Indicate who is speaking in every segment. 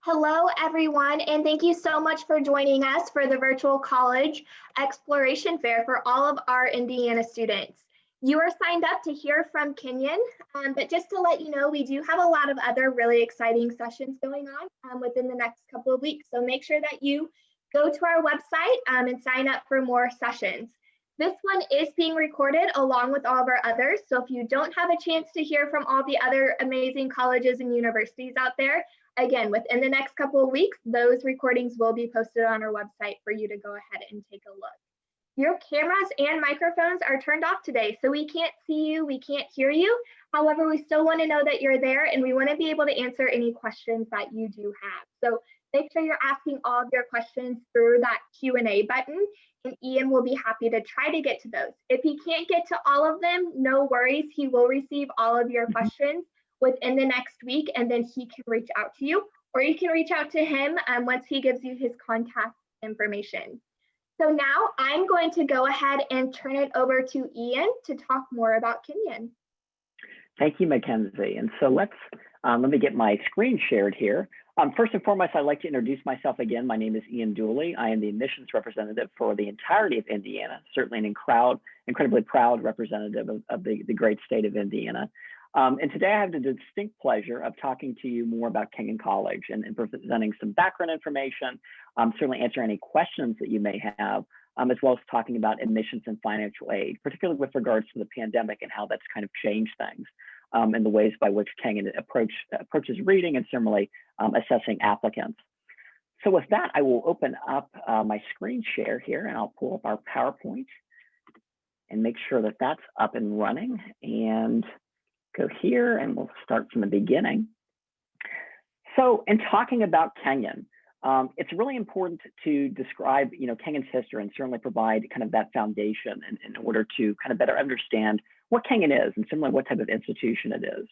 Speaker 1: Hello, everyone, and thank you so much for joining us for the Virtual College Exploration Fair for all of our Indiana students. You are signed up to hear from Kenyon, but just to let you know, we do have a lot of other really exciting sessions going on within the next couple of weeks. So make sure that you go to our website and sign up for more sessions. This one is being recorded along with all of our others. So if you don't have a chance to hear from all the other amazing colleges and universities out there, again, within the next couple of weeks, those recordings will be posted on our website for you to go ahead and take a look. Your cameras and microphones are turned off today, so we can't see you, we can't hear you. However, we still want to know that you're there, and we want to be able to answer any questions that you do have. So make sure you're asking all of your questions through that Q&A button, and Ian will be happy to try to get to those. If he can't get to all of them, no worries. He will receive all of your questions within the next week, and then he can reach out to you, or you can reach out to him once he gives you his contact information. So now I'm going to go ahead and turn it over to Ian to talk more about Kenyon.
Speaker 2: Thank you, Mackenzie. And so let me get my screen shared here. First and foremost, I'd like to introduce myself again. My name is Ian Dooley. I am the admissions representative for the entirety of Indiana, certainly an incredibly proud representative of the great state of Indiana. And today I have the distinct pleasure of talking to you more about Kenyon College and presenting some background information, certainly answer any questions that you may have, as well as talking about admissions and financial aid, particularly with regards to the pandemic and how that's kind of changed things and the ways by which Kenyon approaches reading and similarly assessing applicants. So with that, I will open up my screen share here and I'll pull up our PowerPoint and make sure that that's up and running and go here and we'll start from the beginning. So in talking about Kenyon, it's really important to describe, Kenyon's history and certainly provide kind of that foundation in order to kind of better understand what Kenyon is and similarly what type of institution it is.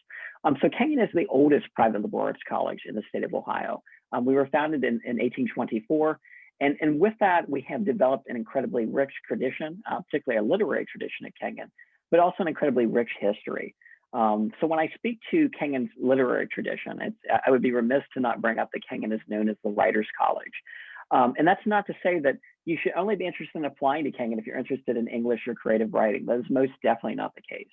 Speaker 2: So Kenyon is the oldest private liberal arts college in the state of Ohio. We were founded in 1824. And with that, we have developed an incredibly rich tradition, particularly a literary tradition at Kenyon, but also an incredibly rich history. So when I speak to Kenyon's literary tradition, I would be remiss to not bring up that Kenyon is known as the Writers' College. And that's not to say that you should only be interested in applying to Kenyon if you're interested in English or creative writing. That is most definitely not the case.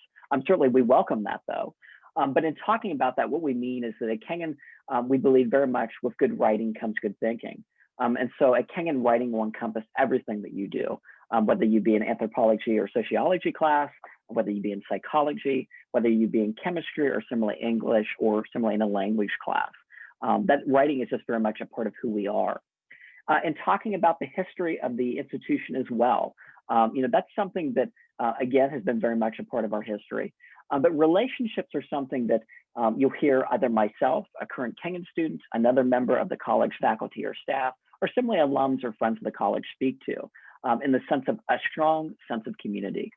Speaker 2: Certainly we welcome that though. But in talking about that, what we mean is that at Kenyon, we believe very much with good writing comes good thinking. And so at Kenyon, writing will encompass everything that you do, whether you be in anthropology or sociology class, whether you be in psychology, whether you be in chemistry or similarly English or similarly in a language class. That writing is just very much a part of who we are. And talking about the history of the institution as well, that's something that, again, has been very much a part of our history. But relationships are something that you'll hear either myself, a current Kenyon student, another member of the college faculty or staff, or similarly alums or friends of the college speak to, in the sense of a strong sense of community.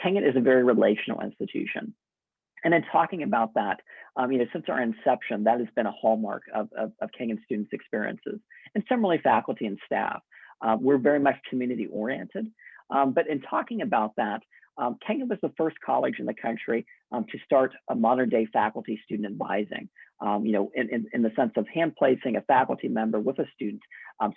Speaker 2: Kenyon is a very relational institution. And in talking about that, since our inception, that has been a hallmark of Kenyon students' experiences, and similarly faculty and staff. We're very much community oriented. But in talking about that, Kenyon was the first college in the country to start a modern day faculty student advising, in the sense of hand placing a faculty member with a student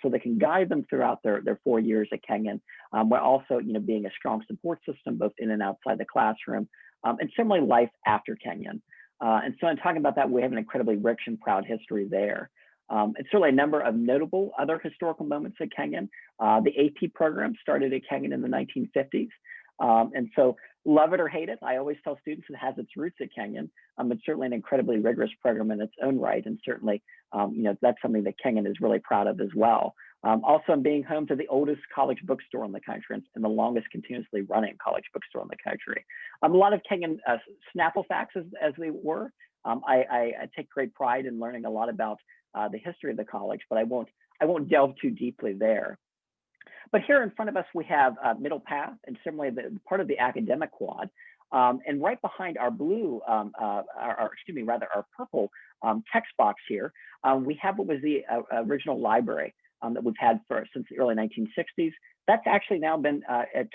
Speaker 2: so they can guide them throughout their 4 years at Kenyon, while also, being a strong support system both in and outside the classroom, and similarly life after Kenyon. And so in talking about that, we have an incredibly rich and proud history there. And certainly a number of notable other historical moments at Kenyon. The AP program started at Kenyon in the 1950s. And so love it or hate it, I always tell students it has its roots at Kenyon. It's certainly an incredibly rigorous program in its own right. And certainly, that's something that Kenyon is really proud of as well. Also being home to the oldest college bookstore in the country and the longest continuously running college bookstore in the country. A lot of Kenyon Snaffle facts as they were. I take great pride in learning a lot about the history of the college, but I won't delve too deeply there. But here in front of us, we have Middle Path and similarly the part of the academic quad. And right behind our blue, our purple text box here, we have what was the original library that we've had since the early 1960s. That's actually now been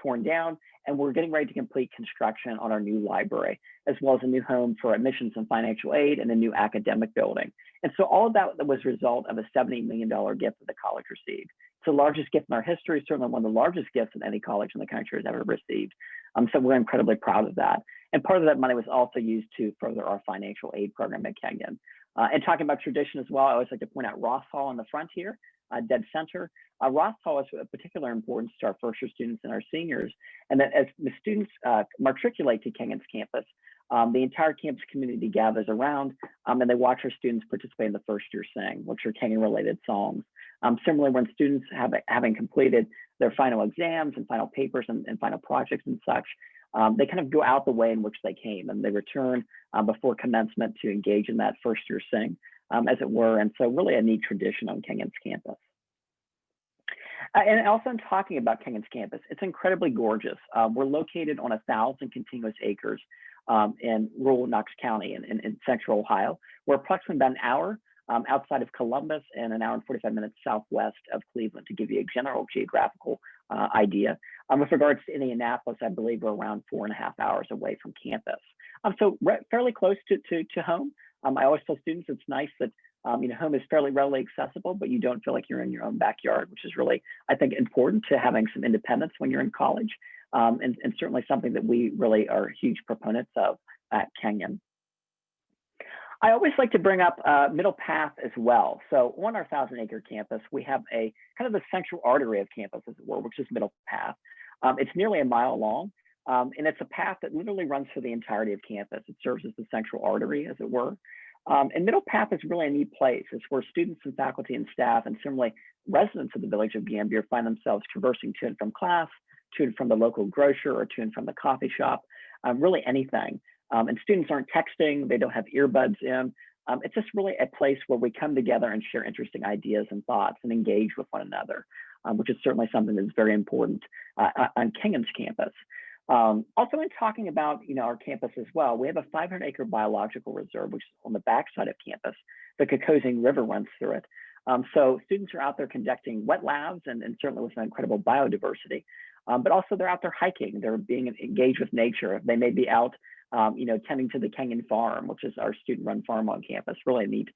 Speaker 2: torn down, and we're getting ready to complete construction on our new library, as well as a new home for admissions and financial aid and a new academic building. And so all of that was a result of a $70 million gift that the college received. It's the largest gift in our history, certainly one of the largest gifts that any college in the country has ever received. So we're incredibly proud of that. And part of that money was also used to further our financial aid program at Kenyon. And talking about tradition as well, I always like to point out Ross Hall in the front here, dead center. Ross Hall is of particular importance to our first year students and our seniors, and that as the students matriculate to Kenyon's campus, the entire campus community gathers around and they watch our students participate in the first year sing, which are Kenyon related songs. Similarly, when students having completed their final exams and final papers and final projects and such, they kind of go out the way in which they came, and they return before commencement to engage in that first year sing, as it were. And so really a neat tradition on Kenyon's campus. And also in talking about Kenyon's campus, it's incredibly gorgeous. We're located on 1,000 continuous acres in rural Knox County in central Ohio. We're approximately about an hour outside of Columbus and an hour and 45 minutes southwest of Cleveland, to give you a general geographical idea. With regards to Indianapolis, I believe we're around 4.5 hours away from campus. So fairly close to home. I always tell students it's nice that home is fairly readily accessible, but you don't feel like you're in your own backyard, which is really, I think, important to having some independence when you're in college, and certainly something that we really are huge proponents of at Kenyon. I always like to bring up Middle Path as well. So on our 1,000-acre campus, we have a kind of the central artery of campus, as it were, which is Middle Path. It's nearly a mile long, and it's a path that literally runs through the entirety of campus. It serves as the central artery, as it were. And Middle Path is really a neat place. It's where students and faculty and staff, and similarly residents of the village of Gambier, find themselves traversing to and from class, to and from the local grocer, or to and from the coffee shop, really anything. And students aren't texting, they don't have earbuds in. It's just really a place where we come together and share interesting ideas and thoughts and engage with one another, which is certainly something that's very important on Kenyon's campus. Also, in talking about our campus as well, we have a 500-acre biological reserve, which is on the backside of campus. The Kokosing River runs through it. So students are out there conducting wet labs and certainly with an incredible biodiversity. But also they're out there hiking. They're being engaged with nature. They may be out tending to the Kenyon farm, which is our student-run farm on campus. Really a neat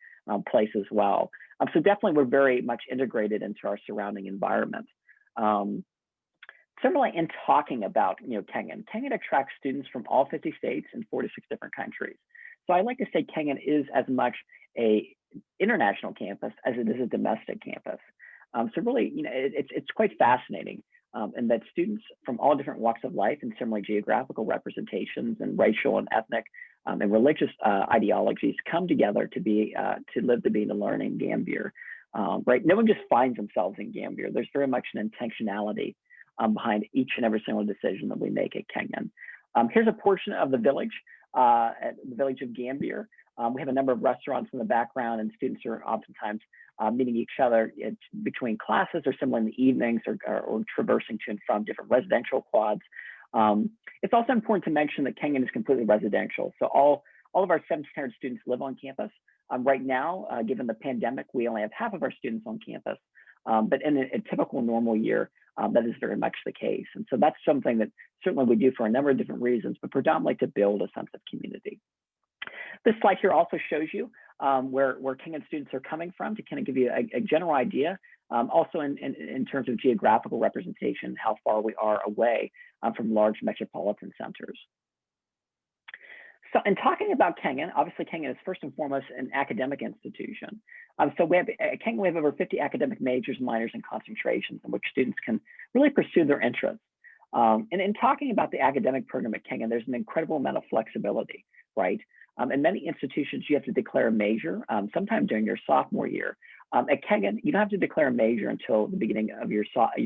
Speaker 2: place as well. So definitely we're very much integrated into our surrounding environment. Similarly, in talking about Kenyon attracts students from all 50 states and 46 different countries. So I like to say Kenyon is as much a international campus as it is a domestic campus. So really, it's quite fascinating. And that students from all different walks of life and similar geographical representations and racial and ethnic and religious ideologies come together to live, to be, and to learn in Gambier. Right? No one just finds themselves in Gambier. There's very much an intentionality behind each and every single decision that we make at Kenyon. Here's a portion of the village, at the village of Gambier. We have a number of restaurants in the background, and students are oftentimes meeting each other between classes or similar in the evenings, or traversing to and from different residential quads. It's also important to mention that Kenyon is completely residential. So all of our 1,700 students live on campus. Right now, given the pandemic, we only have half of our students on campus. But in a typical normal year, that is very much the case. And so that's something that certainly we do for a number of different reasons, but predominantly to build a sense of community. This slide here also shows you where Kenyon students are coming from, to kind of give you a general idea, also in terms of geographical representation, how far we are away from large metropolitan centers. So in talking about Kenyon, obviously Kenyon is first and foremost an academic institution. So at Kenyon, we have over 50 academic majors, minors, and concentrations in which students can really pursue their interests. And in talking about the academic program at Kenyon, there's an incredible amount of flexibility, right? In many institutions, you have to declare a major sometime during your sophomore year. At Kenyon, you don't have to declare a major until the beginning of your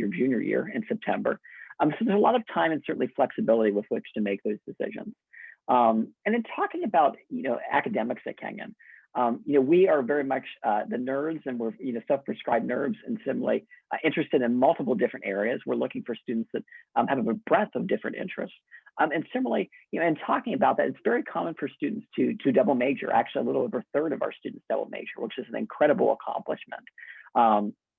Speaker 2: junior year in September. So there's a lot of time and certainly flexibility with which to make those decisions. And in talking about academics at Kenyon, we are very much the nerds, and we're self-prescribed nerds, and similarly interested in multiple different areas. We're looking for students that have a breadth of different interests. And similarly, in talking about that, it's very common for students to double major. Actually, a little over a third of our students double major, which is an incredible accomplishment.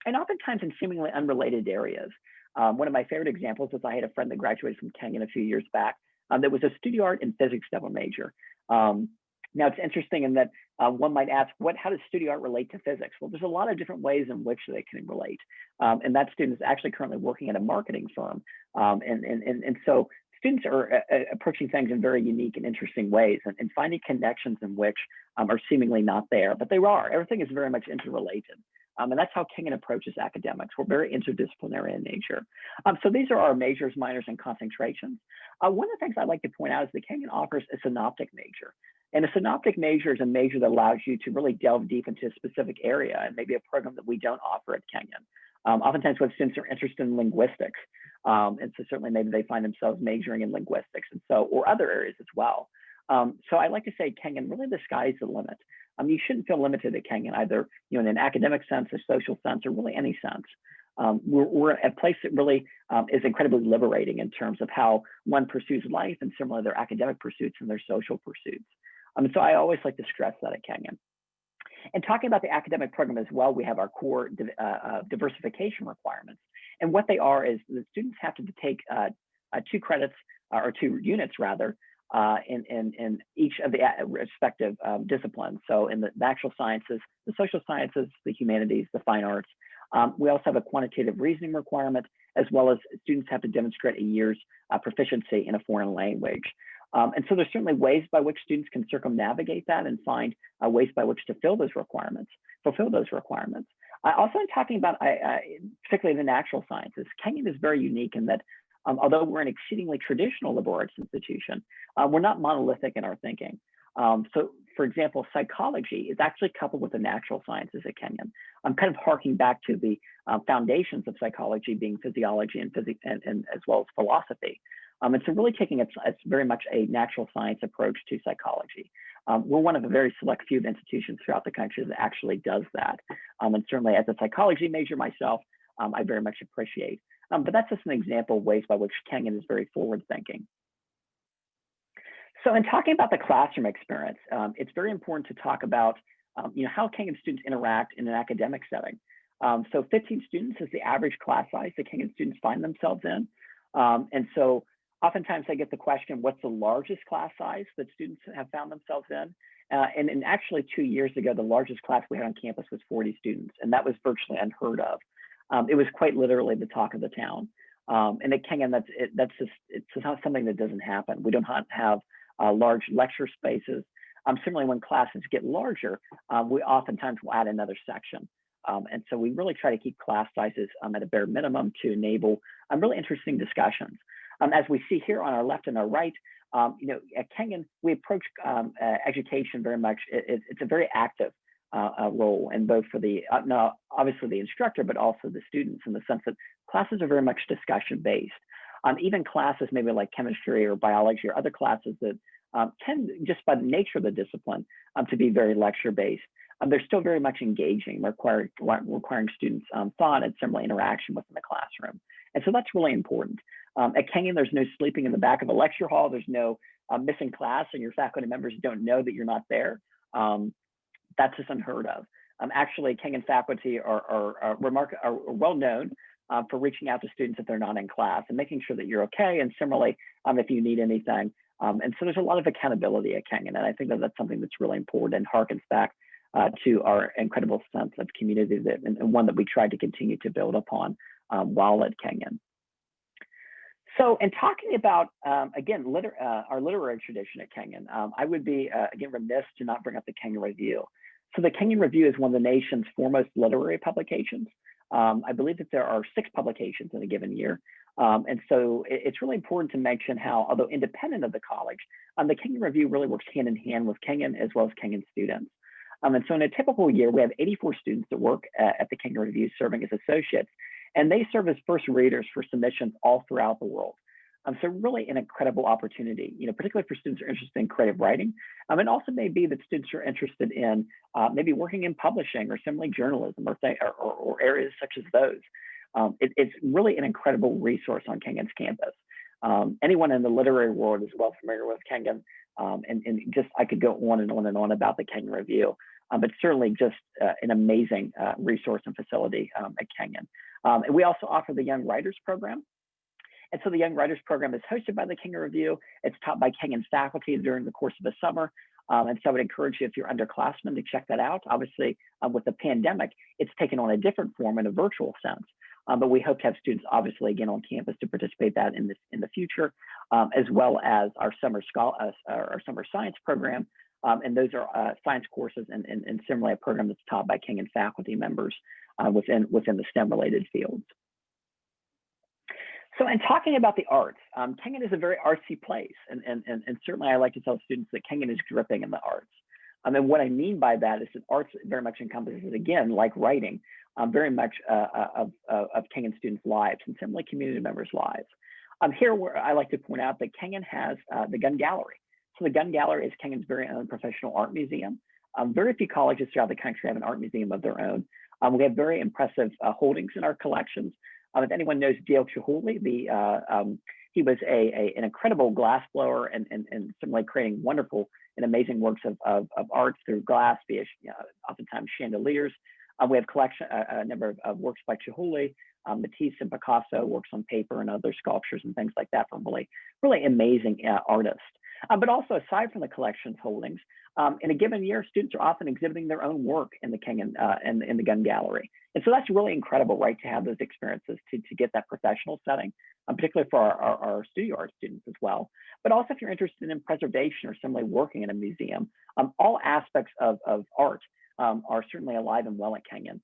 Speaker 2: and oftentimes in seemingly unrelated areas. One of my favorite examples is I had a friend that graduated from Kenyon a few years back that was a studio art and physics double major. Now it's interesting in that one might ask, how does studio art relate to physics? Well, there's a lot of different ways in which they can relate. And that student is actually currently working at a marketing firm. And so students are approaching things in very unique and interesting ways and finding connections in which are seemingly not there, but they are. Everything is very much interrelated. And that's how Kenyon approaches academics. We're very interdisciplinary in nature. So these are our majors, minors, and concentrations. One of the things I'd like to point out is that Kenyon offers a synoptic major. And a synoptic major is a major that allows you to really delve deep into a specific area and maybe a program that we don't offer at Kenyon. Oftentimes when students are interested in linguistics, and so certainly maybe they find themselves majoring in linguistics and so, or other areas as well. So I like to say Kenyon, really the sky's the limit. You shouldn't feel limited at Kenyon either, in an academic sense, a social sense, or really any sense. We're a place that really is incredibly liberating in terms of how one pursues life and similarly their academic pursuits and their social pursuits. So I always like to stress that at Kenyon. And talking about the academic program as well, we have our core diversification requirements. And what they are is the students have to take 2 credits or 2 units rather in each of the respective disciplines. So in the natural sciences, the social sciences, the humanities, the fine arts. We also have a quantitative reasoning requirement, as well as students have to demonstrate a year's proficiency in a foreign language. And so there's certainly ways by which students can circumnavigate that and find ways by which to fulfill those requirements. Also, in talking about particularly the natural sciences, Kenyon is very unique in that although we're an exceedingly traditional liberal arts institution, we're not monolithic in our thinking. So, for example, psychology is actually coupled with the natural sciences at Kenyon. I'm kind of harking back to the foundations of psychology being physiology and physics and as well as philosophy. And so really taking it's very much a natural science approach to psychology. We're one of a very select few institutions throughout the country that actually does that. And certainly as a psychology major myself, I very much appreciate. But that's just an example of ways by which Kenyon is very forward thinking. So in talking about the classroom experience, it's very important to talk about how Kenyon students interact in an academic setting. So 15 students is the average class size that Kenyon students find themselves in. And so oftentimes I get the question, what's the largest class size that students have found themselves in? And actually 2 years ago, the largest class we had on campus was 40 students, and that was virtually unheard of. It was quite literally the talk of the town. And at Kenyon, it's not something that doesn't happen. We don't have large lecture spaces. Similarly, when classes get larger, we oftentimes will add another section. And so we really try to keep class sizes at a bare minimum to enable really interesting discussions. As we see here on our left and our right, at Kenyon, we approach education very much. It's a very active role, and both for the obviously the instructor, but also the students, in the sense that classes are very much discussion based. Even classes maybe like chemistry or biology or other classes that tend, just by the nature of the discipline, to be very lecture based. They're still very much engaging, requiring students' thought and similar interaction within the classroom. And so that's really important. At Kenyon, there's no sleeping in the back of a lecture hall. There's no missing class and your faculty members don't know that you're not there. That's just unheard of. Actually, Kenyon faculty are well known for reaching out to students if they're not in class and making sure that you're okay. And similarly, if you need anything. And so there's a lot of accountability at Kenyon. And I think that that's something that's really important and harkens back to our incredible sense of community and one that we tried to continue to build upon while at Kenyon. So in talking about, again, our literary tradition at Kenyon, I would be, again, remiss to not bring up the Kenyon Review. So the Kenyon Review is one of the nation's foremost literary publications. I believe that there are 6 publications in a given year. And so it's really important to mention how, although independent of the college, the Kenyon Review really works hand in hand with Kenyon as well as Kenyon students. And so in a typical year, we have 84 students that work at the Kenyon Review serving as associates, and they serve as first readers for submissions all throughout the world. So really an incredible opportunity, particularly for students who are interested in creative writing. And also may be that students are interested in maybe working in publishing or similarly journalism or areas such as those. It's really an incredible resource on Kenyon's campus. Anyone in the literary world is well familiar with Kenyon. And just I could go on and on and on about the Kenyon Review. but certainly just an amazing resource and facility at Kenyon. And we also offer the Young Writers Program. And so the Young Writers Program is hosted by the Kenyon Review. It's taught by Kenyon faculty during the course of the summer. And so I would encourage you, if you're underclassmen, to check that out. Obviously, with the pandemic, it's taken on a different form in a virtual sense. But we hope to have students, obviously, again, on campus to participate that in the future, as well as our summer science program. And those are science courses and similarly a program that's taught by Kenyon faculty members within the STEM-related fields. So in talking about the arts, Kenyon is a very artsy place. And certainly I like to tell students that Kenyon is dripping in the arts. And what I mean by that is that arts very much encompasses, again, like writing, very much of Kenyon students' lives and similarly community members' lives. Here, where I like to point out that Kenyon has the Gun Gallery. So the Gun Gallery is Kenyon's very own professional art museum. Very few colleges throughout the country have an art museum of their own. We have very impressive holdings in our collections. If anyone knows Dale Chihuly, he was an incredible glass blower and similarly creating wonderful and amazing works of art through glass, via oftentimes chandeliers. We have a number of works by Chihuly, Matisse and Picasso, works on paper and other sculptures and things like that from really amazing artists. But also aside from the collections holdings, in a given year, students are often exhibiting their own work in the Kenyon in the Gun Gallery. And so that's really incredible, right, to have those experiences to get that professional setting, particularly for our studio art students as well. But also if you're interested in preservation or similarly working in a museum, all aspects of art are certainly alive and well at Kenyon.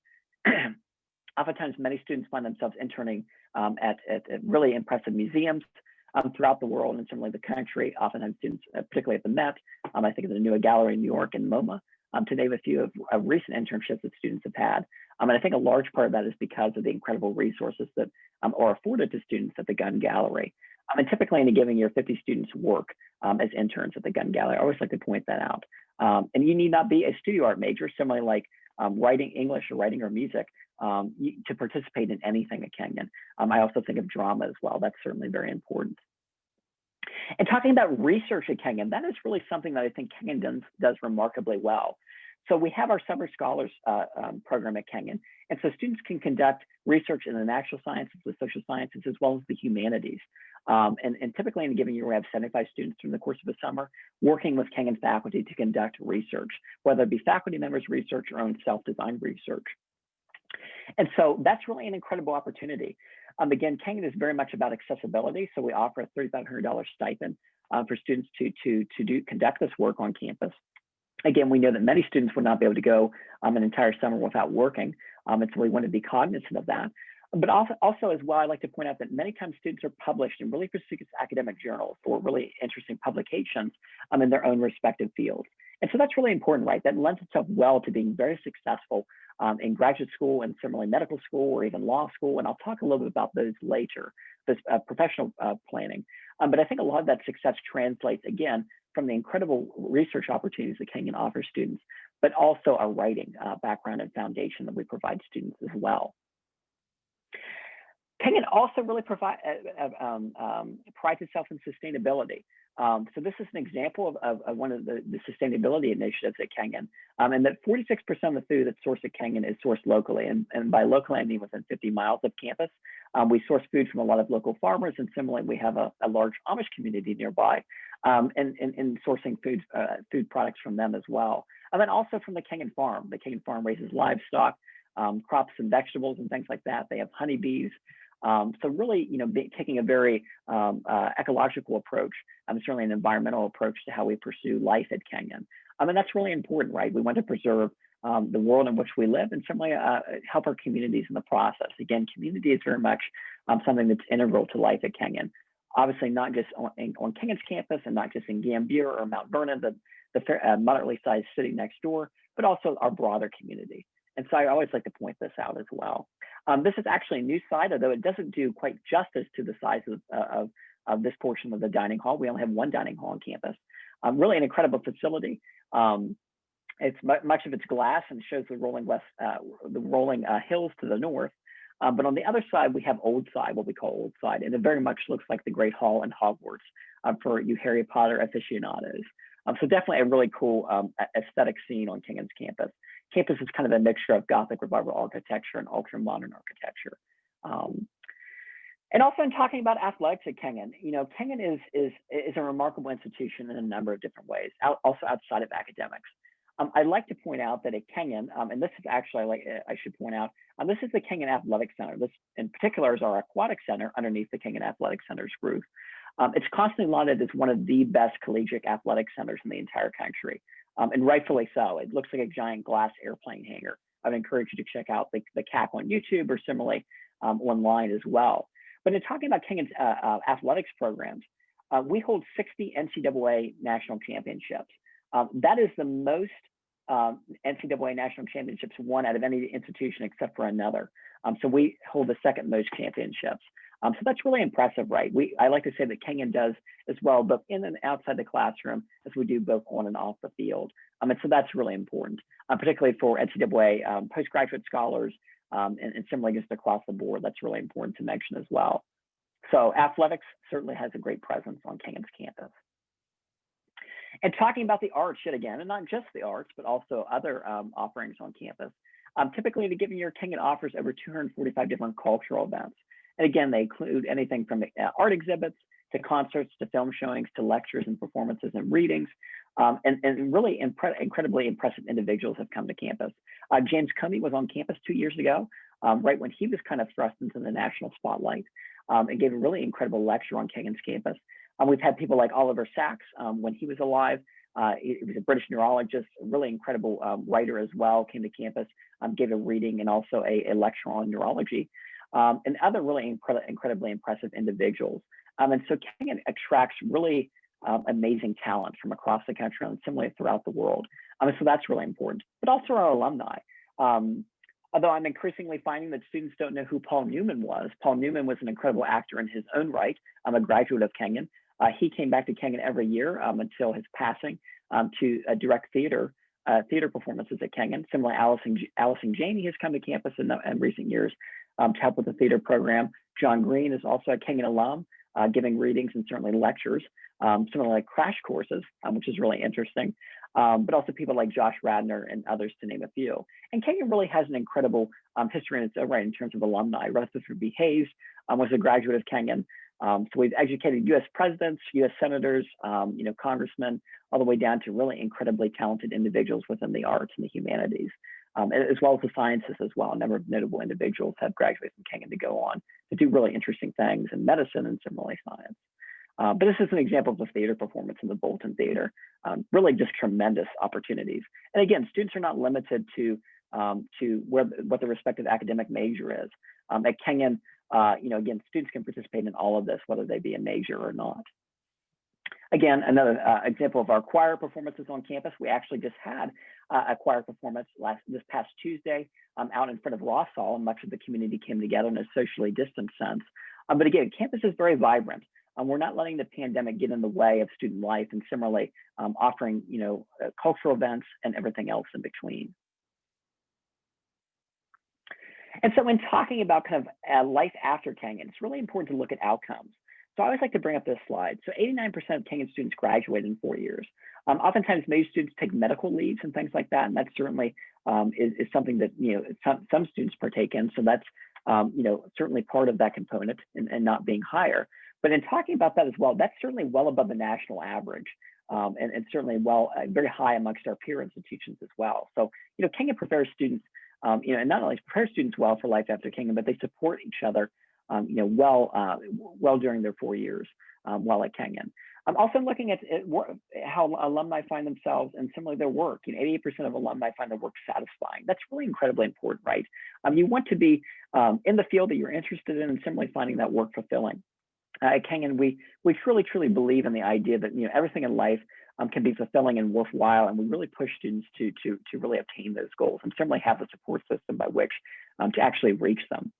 Speaker 2: Oftentimes, many students find themselves interning at really impressive museums throughout the world and certainly the country. Oftentimes, students, particularly at the Met, I think of the New Gallery in New York and MoMA, to name a few of recent internships that students have had. And I think a large part of that is because of the incredible resources that are afforded to students at the Gun Gallery. And typically in a given year, 50 students work as interns at the Gun Gallery. I always like to point that out. And you need not be a studio art major, similarly like writing English or writing or music, to participate in anything at Kenyon. I also think of drama as well. That's certainly very important. And talking about research at Kenyon, that is really something that I think Kenyon does remarkably well. So we have our Summer Scholars program at Kenyon. And so students can conduct research in the natural sciences, the social sciences, as well as the humanities. And typically in a given year, we have 75 students during the course of the summer working with Kenyon faculty to conduct research, whether it be faculty members research or own self-designed research. And so that's really an incredible opportunity. Again, Kenyon is very much about accessibility. So we offer a $3,500 stipend for students to conduct this work on campus. Again, we know that many students would not be able to go an entire summer without working. And so we want to be cognizant of that. But also as well, I like to point out that many times students are published in really prestigious academic journals or really interesting publications in their own respective fields. And so that's really important, right? That lends itself well to being very successful in graduate school and similarly medical school or even law school. And I'll talk a little bit about those later, this professional planning. But I think a lot of that success translates, again, from the incredible research opportunities that Kenyon offers students, but also our writing background and foundation that we provide students as well. Kenyon also really prides itself in sustainability. So this is an example of one of the sustainability initiatives at Kenyon, and that 46% of the food that's sourced at Kenyon is sourced locally. And by locally, I mean within 50 miles of campus. We source food from a lot of local farmers, and similarly, we have a large Amish community nearby, and sourcing food products from them as well. And then also from the Kenyon farm. The Kenyon farm raises livestock, crops and vegetables and things like that. They have honeybees. So really, taking a very ecological approach, certainly an environmental approach to how we pursue life at Kenyon. And that's really important, right? We want to preserve the world in which we live and certainly help our communities in the process. Again, community is very much something that's integral to life at Kenyon. Obviously, not just on Kenyon's campus and not just in Gambier or Mount Vernon, the moderately sized city next door, but also our broader community. And so I always like to point this out as well. This is actually a new site, although it doesn't do quite justice to the size of this portion of the dining hall. We only have one dining hall on campus. Really an incredible facility. It's much of it's glass and shows the rolling hills to the north. But on the other side, we have Old Side, what we call Old Side, and it very much looks like the Great Hall in Hogwarts for you Harry Potter aficionados. So definitely a really cool aesthetic scene on Kenyon's campus. Campus is kind of a mixture of Gothic Revival architecture and ultra modern architecture. And also in talking about athletics at Kenyon, Kenyon is a remarkable institution in a number of different ways, also outside of academics. I'd like to point out that at Kenyon, and this is actually, I should point out, this is the Kenyon Athletic Center. This in particular is our aquatic center underneath the Kenyon Athletic Center's roof. It's constantly lauded as one of the best collegiate athletic centers in the entire country, and rightfully so. It looks like a giant glass airplane hangar. I'd encourage you to check out the CAC on YouTube or similarly online as well. But in talking about Kenyon's athletics programs, we hold 60 NCAA national championships. That is the most NCAA national championships won out of any institution except for another. So we hold the second most championships. So that's really impressive, right? I like to say that Kenyon does as well, both in and outside the classroom, as we do both on and off the field. And so that's really important, particularly for NCAA postgraduate scholars and similarly just across the board. That's really important to mention as well. So athletics certainly has a great presence on Kenyon's campus. And talking about the arts yet again, and not just the arts, but also other offerings on campus. Typically, the given year, Kenyon offers over 245 different cultural events. And again, they include anything from art exhibits to concerts to film showings to lectures and performances and readings. And really incredibly impressive individuals have come to campus. James Comey was on campus 2 years ago, right when he was kind of thrust into the national spotlight, and gave a really incredible lecture on Kenyon's campus. We've had people like Oliver Sacks when he was alive. He was a British neurologist, a really incredible writer as well, came to campus, gave a reading and also a lecture on neurology, and other really incredibly impressive individuals. And so Kenyon attracts really amazing talent from across the country and similarly throughout the world. So that's really important, but also our alumni. Although I'm increasingly finding that students don't know who Paul Newman was. Paul Newman was an incredible actor in his own right. I'm a graduate of Kenyon. He came back to Kenyon every year until his passing to direct theater performances at Kenyon. Similarly, Allison Janey has come to campus in recent years to help with the theater program. John Green is also a Kenyon alum, giving readings and certainly lectures, similarly like crash courses, which is really interesting. But also people like Josh Radner and others, to name a few. And Kenyon really has an incredible history in its own right in terms of alumni. Rutherford B. Hayes was a graduate of Kenyon. So we've educated U.S. presidents, U.S. senators, congressmen, all the way down to really incredibly talented individuals within the arts and the humanities, as well as the sciences as well. A number of notable individuals have graduated from Kenyon to go on to do really interesting things in medicine and similarly science. But this is an example of the theater performance in the Bolton Theater, really just tremendous opportunities. And again, students are not limited to what the respective academic major is. At Kenyon, again, students can participate in all of this, whether they be a major or not. Again, another example of our choir performances on campus. We actually just had a choir performance this past Tuesday out in front of Ross Hall, and much of the community came together in a socially distant sense. But again, campus is very vibrant. We're not letting the pandemic get in the way of student life, and similarly offering cultural events and everything else in between. And so when talking about kind of life after Kenyon, it's really important to look at outcomes. So I always like to bring up this slide. So 89% of Kenyon students graduate in 4 years. Oftentimes, many students take medical leaves and things like that, and that certainly is something that some students partake in. So that's certainly part of that component and not being higher. But in talking about that as well, that's certainly well above the national average, and certainly very high amongst our peer institutions as well. So Kenyon prepares students, and not only prepare students well for life after Kenyon, but they support each other, well during their 4 years while at Kenyon. I'm also looking at how alumni find themselves and similarly their work. 88% of alumni find their work satisfying. That's really incredibly important, right? You want to be in the field that you're interested in and similarly finding that work fulfilling. At Kenyon, we truly believe in the idea that everything in life can be fulfilling and worthwhile, and we really push students to really obtain those goals and certainly have the support system by which to actually reach them.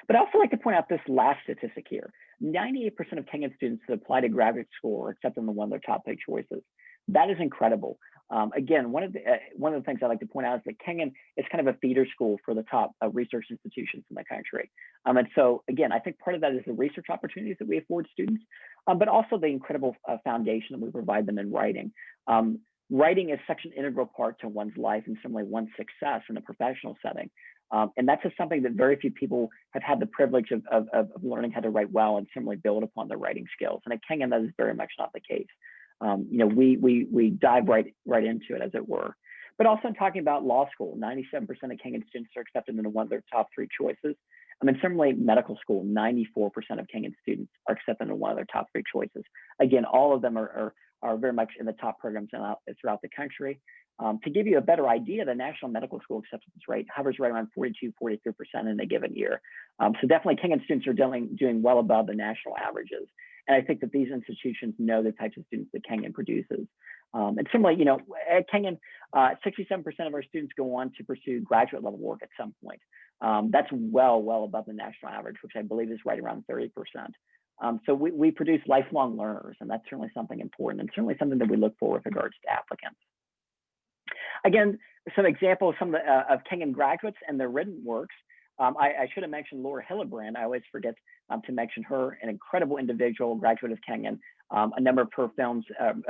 Speaker 2: But I also like to point out this last statistic here. 98% of Kenyon students that apply to graduate school are accepted in one of their top paid choices. That is incredible. Again, one of the things I like to point out is that Kenyon is kind of a feeder school for the top research institutions in the country. And so again, I think part of that is the research opportunities that we afford students, but also the incredible foundation that we provide them in writing. Writing is such an integral part to one's life and certainly one's success in a professional setting. And that's just something that very few people have had the privilege of learning how to write well and similarly build upon their writing skills. And at Kenyon, that is very much not the case. We dive right into it, as it were. But also in talking about law school, 97% of Kenyon students are accepted into one of their top 3 choices. Similarly, medical school, 94% of Kenyon students are accepted into one of their top 3 choices. Again, all of them are very much in the top programs throughout the country. To give you a better idea, the national medical school acceptance rate hovers right around 42, 43% in a given year. So definitely Kenyon students are doing well above the national averages. And I think that these institutions know the types of students that Kenyon produces. And similarly, at Kenyon, 67% of our students go on to pursue graduate level work at some point. That's well above the national average, which I believe is right around 30%. So we produce lifelong learners, and that's certainly something important and certainly something that we look for with regards to applicants. Again, some examples of Kenyon graduates and their written works. I should have mentioned Laura Hillebrand. I always forget to mention her, an incredible individual, graduate of Kenyon. A number of her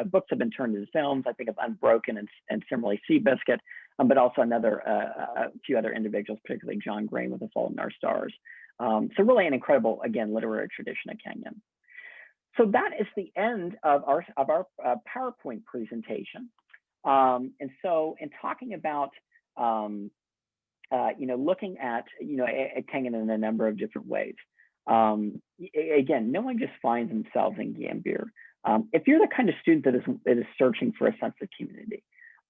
Speaker 2: books have been turned into films. I think of Unbroken and similarly Seabiscuit, but also a few other individuals, particularly John Green with The Fault in Our Stars. So really an incredible, again, literary tradition at Kenyon. So that is the end of our PowerPoint presentation. And so in talking about looking at Kenyon in a number of different ways. Again, no one just finds themselves in Gambier. If you're the kind of student that is searching for a sense of community,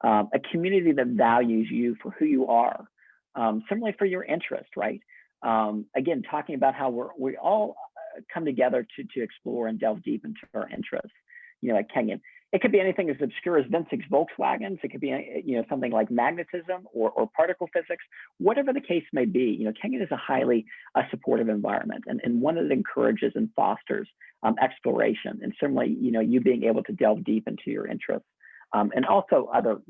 Speaker 2: a community that values you for who you are, similarly for your interest, right? Again, talking about how we all come together to explore and delve deep into our interests, at Kenyon. It could be anything as obscure as vintage Volkswagens. It could be, something like magnetism or particle physics, whatever the case may be. Kenyon is a highly supportive environment and one that encourages and fosters exploration. And certainly, you being able to delve deep into your interests and also other,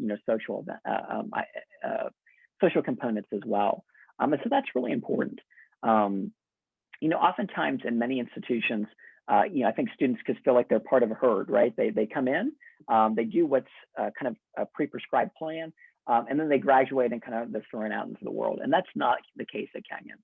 Speaker 2: social components as well. And so that's really important. Oftentimes in many institutions, I think students just feel like they're part of a herd, right? They come in, they do what's kind of a pre-prescribed plan, and then they graduate and kind of they're thrown out into the world. And that's not the case at Kenyon.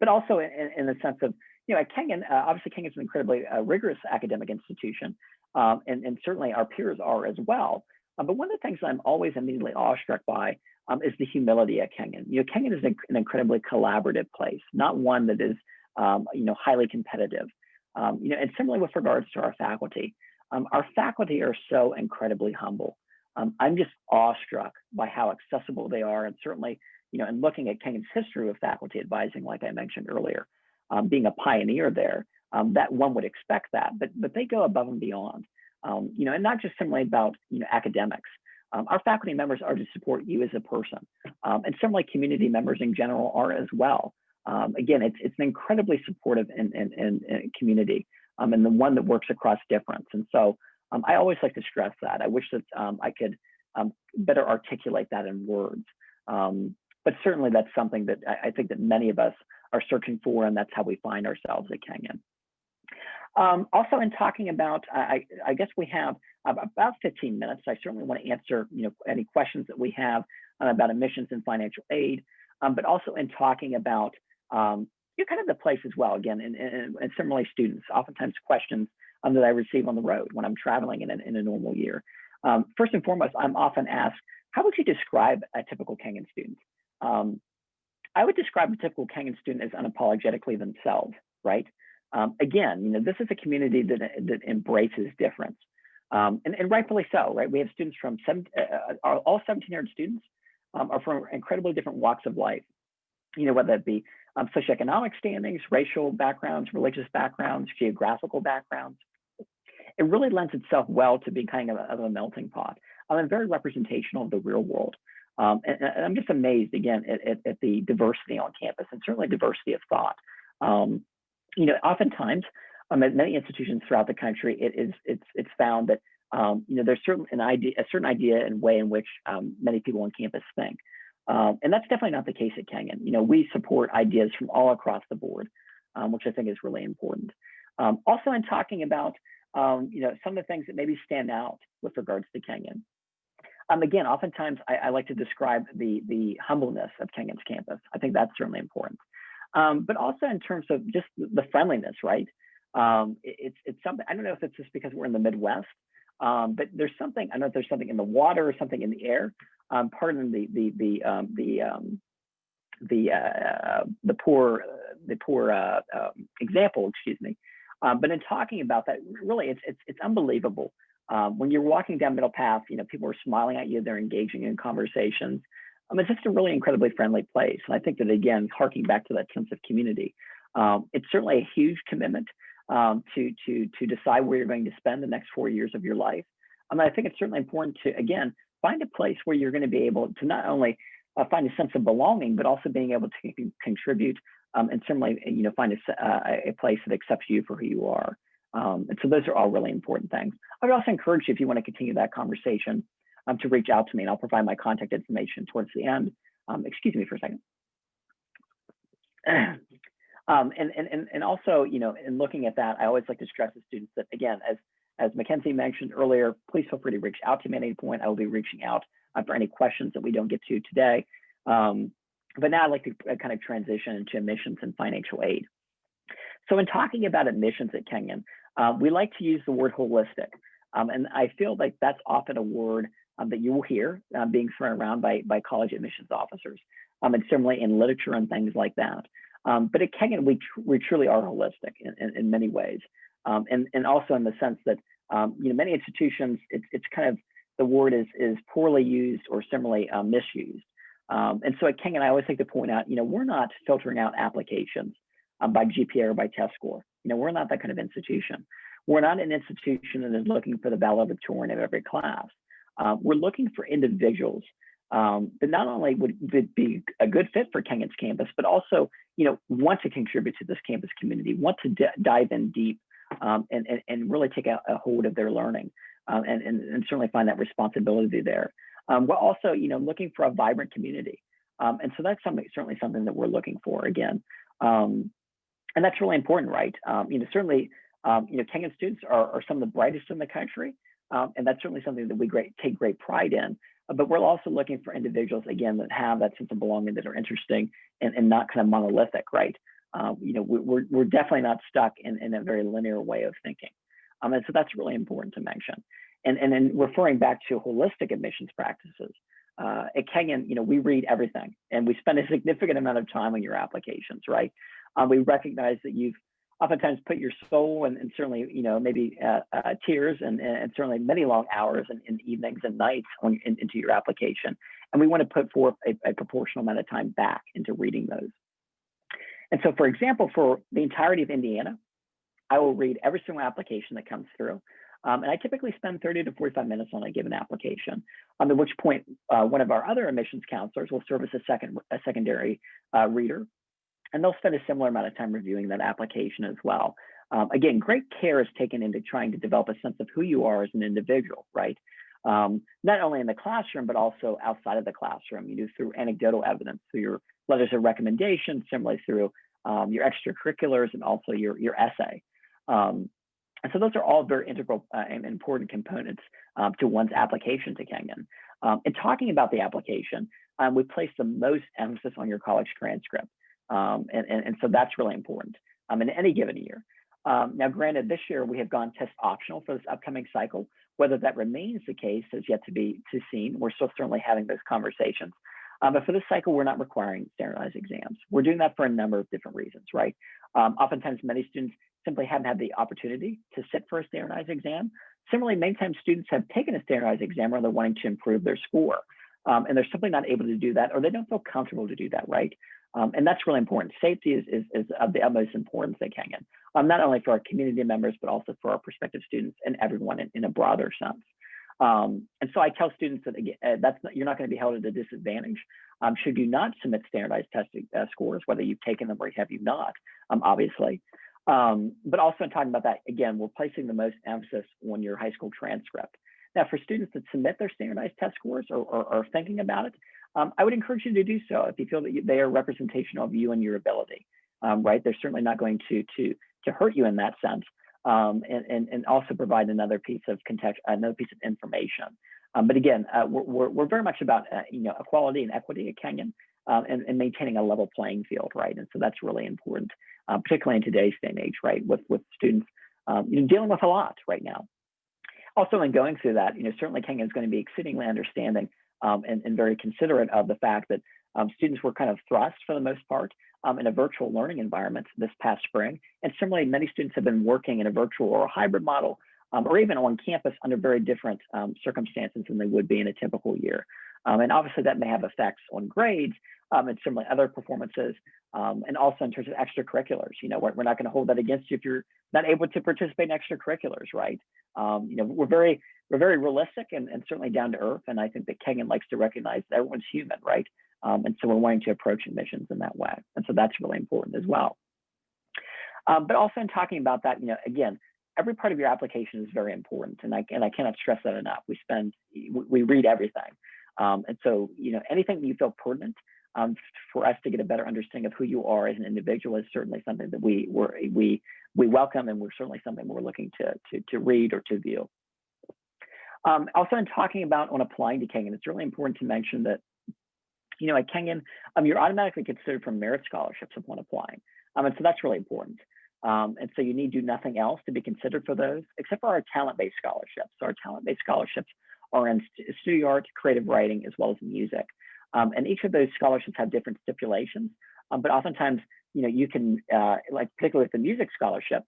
Speaker 2: But also in the sense of, at Kenyon, obviously Kenyon's an incredibly rigorous academic institution, and certainly our peers are as well. But one of the things I'm always immediately awestruck by is the humility at Kenyon. Kenyon is an incredibly collaborative place, not one that is, highly competitive. And similarly with regards to our faculty are so incredibly humble. I'm just awestruck by how accessible they are. And certainly, in looking at Kenyon's history with faculty advising, like I mentioned earlier, being a pioneer there, that one would expect that, but they go above and beyond, and not just simply about, academics. Our faculty members are to support you as a person, and similarly community members in general are as well. Again, it's an incredibly supportive and community, and the one that works across difference. And so I always like to stress that. I wish that I could better articulate that in words. But certainly that's something that I think that many of us are searching for, and that's how we find ourselves at Kenyon. Also in talking about, I guess we have about 15 minutes. I certainly want to answer any questions that we have about admissions and financial aid, but also in talking about kind of the place as well, again, and similarly students, oftentimes questions that I receive on the road when I'm traveling in a normal year. First and foremost, I'm often asked, how would you describe a typical Kenyon student? I would describe a typical Kenyon student as unapologetically themselves, right? Again, this is a community that embraces difference, and rightfully so, right? We have students from all 1,700 students are from incredibly different walks of life, whether it be socioeconomic standings, racial backgrounds, religious backgrounds, geographical backgrounds. It really lends itself well to being kind of a melting pot, and very representational of the real world. And I'm just amazed again at the diversity on campus, and certainly diversity of thought. Oftentimes at many institutions throughout the country, it's found that there's a certain idea and way in which many people on campus think. And that's definitely not the case at Kenyon. We support ideas from all across the board, which I think is really important. Also in talking about, some of the things that maybe stand out with regards to Kenyon. Again, oftentimes I like to describe the humbleness of Kenyon's campus. I think that's certainly important. But also in terms of just the friendliness, right? It's something, I don't know if it's just because we're in the Midwest, but there's something, I don't know if there's something in the water or something in the air. Pardon the poor example, excuse me. But in talking about that, really, it's unbelievable. When you're walking down Middle Path, people are smiling at you, they're engaging in conversations. It's just a really incredibly friendly place. And I think that, again, harking back to that sense of community, it's certainly a huge commitment to decide where you're going to spend the next 4 years of your life. I think it's certainly important to, again, find a place where you're going to be able to not only find a sense of belonging, but also being able to contribute and certainly, find a place that accepts you for who you are. And so those are all really important things. I would also encourage you, if you want to continue that conversation, to reach out to me, and I'll provide my contact information towards the end. Excuse me for a second. And also, in looking at that, I always like to stress to students that, again, as Mackenzie mentioned earlier, please feel free to reach out to me at any point. I will be reaching out for any questions that we don't get to today. But now I'd like to kind of transition into admissions and financial aid. So in talking about admissions at Kenyon, we like to use the word holistic. And I feel like that's often a word that you will hear being thrown around by college admissions officers, and similarly in literature and things like that. But at Kenyon, we truly are holistic in many ways. And also in the sense that, many institutions, it's kind of, the word is poorly used or similarly misused. And so at Kenyon, I always like to point out, we're not filtering out applications by GPA or by test score. We're not that kind of institution. We're not an institution that is looking for the valedictorian of every class. We're looking for individuals that not only would be a good fit for Kenyon's campus, but also, want to contribute to this campus community, want to dive in deep and really take a hold of their learning and certainly find that responsibility there. We're also, looking for a vibrant community. And so that's certainly something that we're looking for again. And that's really important, right? Certainly, Kenyon students are some of the brightest in the country. And that's certainly something that we take great pride in. But we're also looking for individuals, again, that have that sense of belonging, that are interesting and not kind of monolithic, right? We're definitely not stuck in a very linear way of thinking. And so that's really important to mention. And then referring back to holistic admissions practices, at Kenyon, we read everything and we spend a significant amount of time on your applications, right? We recognize that you've oftentimes put your soul and certainly, maybe tears and certainly many long hours and evenings and nights into your application. And we want to put forth a proportional amount of time back into reading those. And so, for example, for the entirety of Indiana, I will read every single application that comes through. And I typically spend 30 to 45 minutes on a given application, at which point one of our other admissions counselors will serve as a secondary reader. And they'll spend a similar amount of time reviewing that application as well. Again, great care is taken into trying to develop a sense of who you are as an individual, right? Not only in the classroom, but also outside of the classroom, through anecdotal evidence, through your letters of recommendation, similarly through your extracurriculars and also your essay. And so those are all very integral and important components to one's application to Kenyon. In talking about the application, we place the most emphasis on your college transcript. And so that's really important in any given year. Now, granted, this year we have gone test optional for this upcoming cycle. Whether that remains the case is yet to be seen. We're still certainly having those conversations. But for this cycle, we're not requiring standardized exams. We're doing that for a number of different reasons, right? Oftentimes, many students simply haven't had the opportunity to sit for a standardized exam. Similarly, many times students have taken a standardized exam or they're wanting to improve their score. And they're simply not able to do that, or they don't feel comfortable to do that, right? And that's really important. Safety is of the utmost importance at Kenyon, not only for our community members, but also for our prospective students and everyone in a broader sense. And so I tell students that you're not going to be held at a disadvantage should you not submit standardized testing scores, whether you've taken them or have you not, obviously. But also in talking about that, again, we're placing the most emphasis on your high school transcript. Now, for students that submit their standardized test scores or are thinking about it, I would encourage you to do so if you feel that they are representational of you and your ability, right? They're certainly not going to hurt you in that sense, and also provide another piece of context, another piece of information. But again, we're very much about equality and equity at Kenyon, and maintaining a level playing field, right? And so that's really important, particularly in today's day and age, right? With students dealing with a lot right now. Also, in going through that, certainly Kenyon is going to be exceedingly understanding and very considerate of the fact that students were kind of thrust, for the most part, in a virtual learning environment this past spring. And similarly, many students have been working in a virtual or a hybrid model, or even on campus under very different circumstances than they would be in a typical year. And obviously that may have effects on grades and similarly other performances, and also in terms of extracurriculars. We're not going to hold that against you if you're not able to participate in extracurriculars, right? We're very realistic and certainly down to earth, and I think that Kenyon likes to recognize that everyone's human, right? And so we're wanting to approach admissions in that way, and so that's really important as well. But also in talking about that, again, every part of your application is very important, and I cannot stress that enough. We read everything, and so anything that you feel pertinent for us to get a better understanding of who you are as an individual is certainly something that we welcome, and we're certainly something we're looking to read or to view. Also, in talking about on applying to Kenyon, it's really important to mention that at Kenyon, you're automatically considered for merit scholarships upon applying, and so that's really important. And so you need to do nothing else to be considered for those, except for our talent-based scholarships. So our talent-based scholarships are in studio art, creative writing, as well as music. And each of those scholarships have different stipulations, but oftentimes, you can, like particularly with the music scholarship,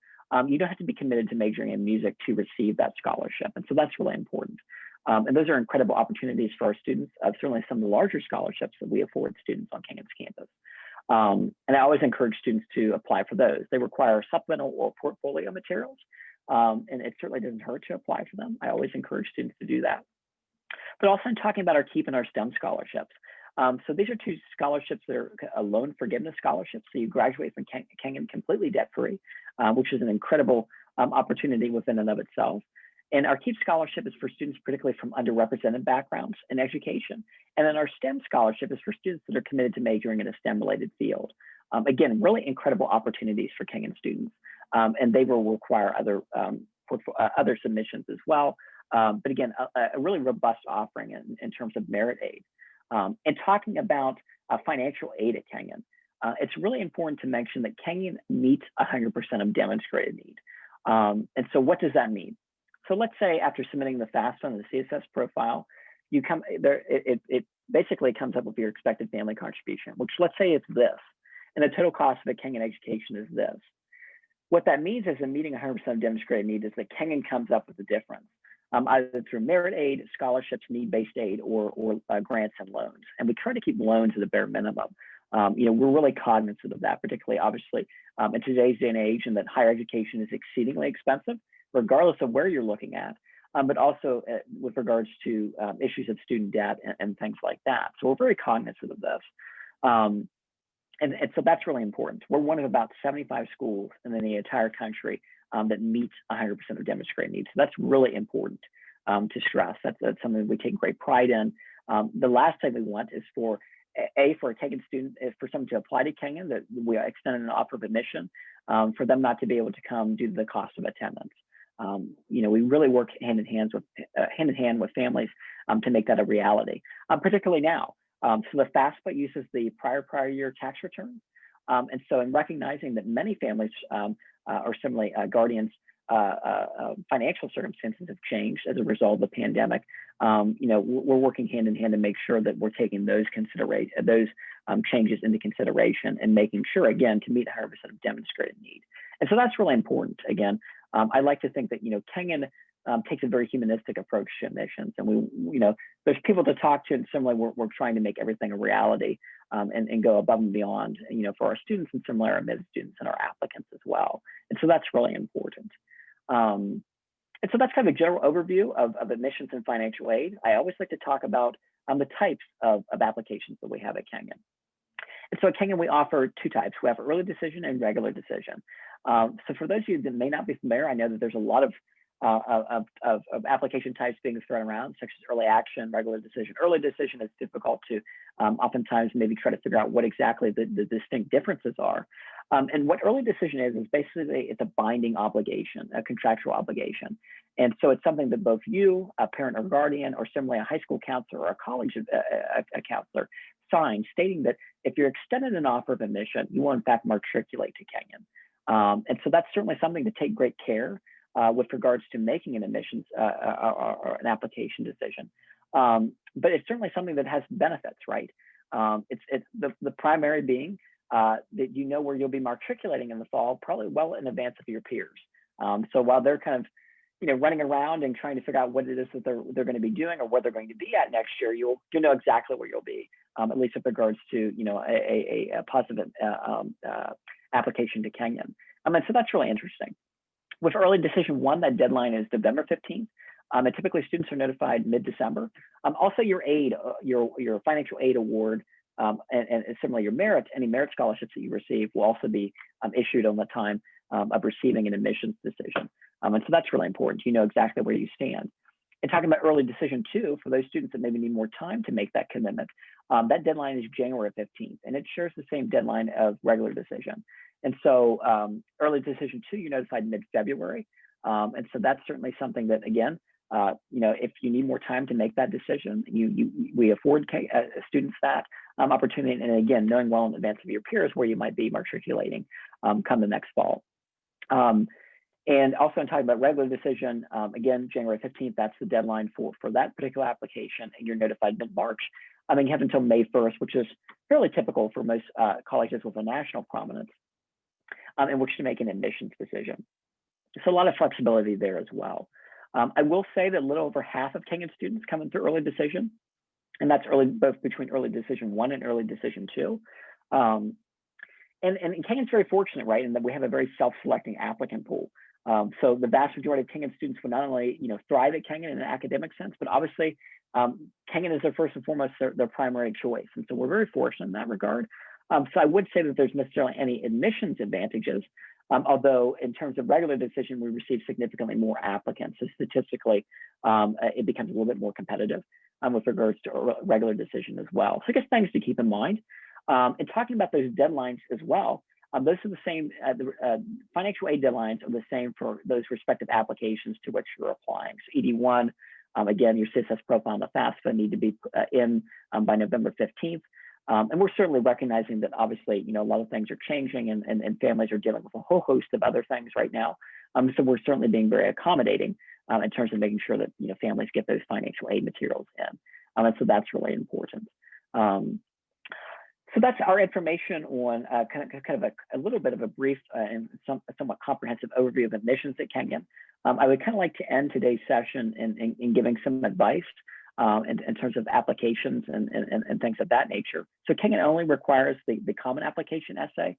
Speaker 2: you don't have to be committed to majoring in music to receive that scholarship. And so that's really important. And those are incredible opportunities for our students, certainly some of the larger scholarships that we afford students on Kenyon's campus. And I always encourage students to apply for those. They require supplemental or portfolio materials, and it certainly doesn't hurt to apply for them. I always encourage students to do that. But also in talking about our KEEP and our STEM scholarships. So these are two scholarships that are a loan forgiveness scholarship. So you graduate from Kenyon completely debt-free, which is an incredible opportunity within and of itself. And our KEEP scholarship is for students, particularly from underrepresented backgrounds in education. And then our STEM scholarship is for students that are committed to majoring in a STEM-related field. Again, really incredible opportunities for Kenyon students. And they will require other submissions as well. But again, a really robust offering in terms of merit aid. And talking about financial aid at Kenyon, it's really important to mention that Kenyon meets 100% of demonstrated need. And so what does that mean? So let's say after submitting the FAFSA and the CSS profile, you come there, it basically comes up with your expected family contribution, which let's say it's this, and the total cost of a Kenyon education is this. What that means is in meeting 100% of demonstrated need is that Kenyon comes up with the difference, either through merit aid, scholarships, need-based aid, or grants and loans. And we try to keep loans at a bare minimum. We're really cognizant of that, particularly obviously in today's day and age, and that higher education is exceedingly expensive, regardless of where you're looking at, but also with regards to issues of student debt and things like that. So we're very cognizant of this. And so that's really important. We're one of about 75 schools in the entire country that meets 100% of demonstrated needs. So that's really important to stress. That's something we take great pride in. The last thing we want is for a Kenyon student, is for someone to apply to Kenyon, that we extend an offer of admission, for them not to be able to come due to the cost of attendance. We really work hand in hand with families to make that a reality, particularly now. So the FAFSA uses the prior year tax returns. And so in recognizing that many families or similarly guardians' financial circumstances have changed as a result of the pandemic, we're working hand in hand to make sure that we're taking those changes into consideration and making sure, again, to meet 100% of demonstrated need. And so that's really important. Again, I like to think that, Kenyon takes a very humanistic approach to admissions, and there's people to talk to, and similarly, we're trying to make everything a reality and go above and beyond, for our students and similarly our admitted students and our applicants as well. And so that's really important. And so that's kind of a general overview of admissions and financial aid. I always like to talk about the types of applications that we have at Kenyon. And so at Kenyon, we offer two types. We have early decision and regular decision. So for those of you that may not be familiar, I know that there's a lot of application types being thrown around, such as early action, regular decision. Early decision is difficult to oftentimes maybe try to figure out what exactly the distinct differences are. And what early decision is basically it's a binding obligation, a contractual obligation. And so it's something that both you, a parent or guardian, or similarly a high school counselor or a college a counselor sign, stating that if you're extended an offer of admission, you will in fact matriculate to Kenyon. And so that's certainly something to take great care with regards to making an admissions or an application decision. But it's certainly something that has benefits, right? It's the primary being that you know where you'll be matriculating in the fall, probably well in advance of your peers. So while they're kind of running around and trying to figure out what it is that they're going to be doing or where they're going to be at next year, you'll know exactly where you'll be, at least with regards to a positive application to Kenyon. And so that's really interesting. With early decision one, that deadline is November 15th. And typically students are notified mid-December. Also your aid, your financial aid award, and similarly your merit, any merit scholarships that you receive will also be issued on the time of receiving an admissions decision. And so that's really important. You know exactly where you stand. And talking about early decision two, for those students that maybe need more time to make that commitment, that deadline is January 15th, and it shares the same deadline of regular decision. And so early decision two, you're notified mid-February. And so that's certainly something that, again, if you need more time to make that decision, we afford students that opportunity. And again, knowing well in advance of your peers where you might be matriculating come the next fall. And also in talking about regular decision, again, January 15th, that's the deadline for that particular application, and you're notified mid-March. You have until May 1st, which is fairly typical for most colleges with a national prominence, in which to make an admissions decision. So a lot of flexibility there as well. I will say that a little over half of Kenyon students come into early decision, and that's both between early decision one and early decision two. And Kenyon's very fortunate, right, in that we have a very self-selecting applicant pool. So the vast majority of Kenyon students will not only thrive at Kenyon in an academic sense, but obviously Kenyon is their first and foremost their primary choice. And so we're very fortunate in that regard. So I would say that there's necessarily any admissions advantages, although in terms of regular decision, we receive significantly more applicants. So statistically, it becomes a little bit more competitive with regards to regular decision as well. So I guess things to keep in mind. And talking about those deadlines as well, those are the same, the financial aid deadlines are the same for those respective applications to which you're applying. So ED1, again, your CSS profile and the FAFSA need to be in by November 15th. And we're certainly recognizing that obviously, a lot of things are changing and families are dealing with a whole host of other things right now. So we're certainly being very accommodating in terms of making sure that, families get those financial aid materials in. And so that's really important. So that's our information on kind of a little bit of a brief and somewhat comprehensive overview of admissions at Kenyon. I would kind of like to end today's session in giving some advice in terms of applications and things of that nature. So Kenyon only requires the common application essay.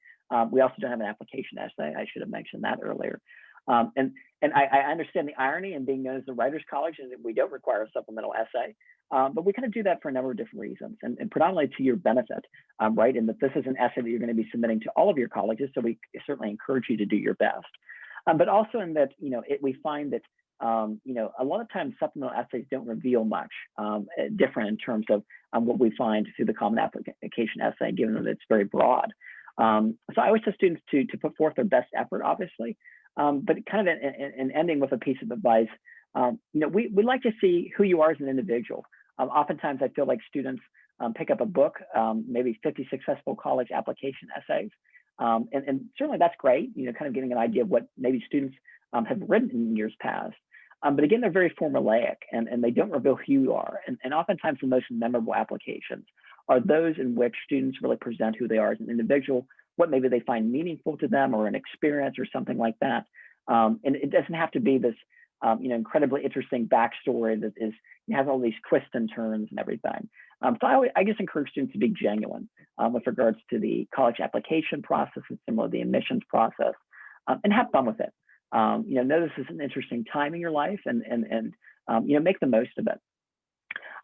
Speaker 2: We also don't have an application essay. I should have mentioned that earlier. And I understand the irony in being known as the Writers College is that we don't require a supplemental essay, but we kind of do that for a number of different reasons, and predominantly to your benefit, right? And that this is an essay that you're going to be submitting to all of your colleges, so we certainly encourage you to do your best. But also in that, we find that, a lot of times supplemental essays don't reveal much different in terms of what we find through the common application essay, given that it's very broad. So I always tell students to put forth their best effort, obviously, but kind of in ending with a piece of advice, we like to see who you are as an individual. Oftentimes I feel like students pick up a book, maybe 50 successful college application essays. And certainly that's great, kind of getting an idea of what maybe students have written in years past. But again, they're very formulaic and they don't reveal who you are. And oftentimes the most memorable applications are those in which students really present who they are as an individual, what maybe they find meaningful to them or an experience or something like that. And it doesn't have to be this incredibly interesting backstory that has all these twists and turns and everything. So I just encourage students to be genuine with regards to the college application process and similar to the admissions process, and have fun with it. Know this is an interesting time in your life and make the most of it.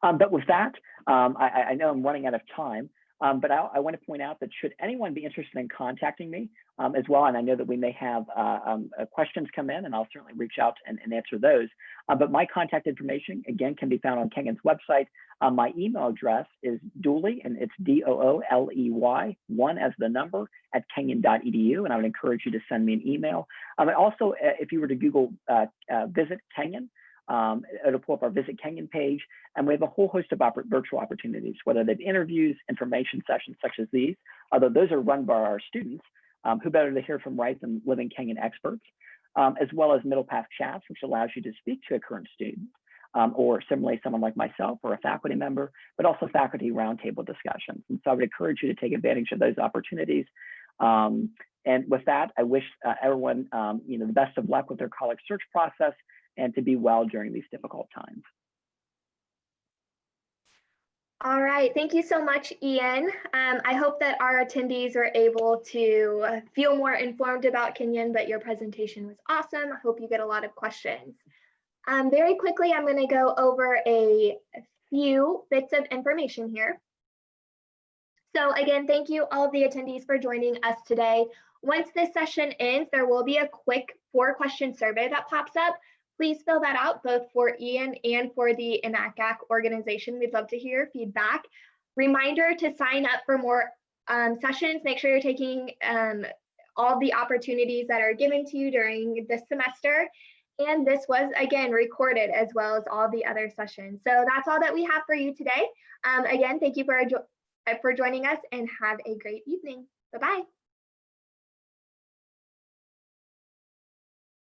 Speaker 2: But with that, I know I'm running out of time. But I want to point out that should anyone be interested in contacting me as well, and I know that we may have questions come in, and I'll certainly reach out and answer those. But my contact information, again, can be found on Kenyon's website. My email address is Dooley, and it's DOOLEY, 1 as the number, at kenyon.edu, and I would encourage you to send me an email. And also, if you were to Google Visit Kenyon, it'll pull up our Visit Kenyon page, and we have a whole host of virtual opportunities, whether they're interviews, information sessions such as these, although those are run by our students, who better to hear from, right, than living Kenyon experts, as well as middle path chats, which allows you to speak to a current student, or similarly someone like myself or a faculty member, but also faculty roundtable discussions. And so I would encourage you to take advantage of those opportunities. And with that, I wish everyone the best of luck with their college search process, and to be well during these difficult times.
Speaker 1: All right, thank you so much, Ian. I hope that our attendees were able to feel more informed about Kenyon, but your presentation was awesome. I hope you get a lot of questions. Very quickly, I'm going to go over a few bits of information here. So again, thank you all of the attendees for joining us today. Once this session ends, there will be a quick 4-question survey that pops up. Please fill that out both for Ian and for the InACAC organization. We'd love to hear your feedback. Reminder to sign up for more sessions. Make sure you're taking all the opportunities that are given to you during this semester. And this was, again, recorded as well as all the other sessions. So that's all that we have for you today. Again, thank you for joining us, and have a great evening. Bye-bye.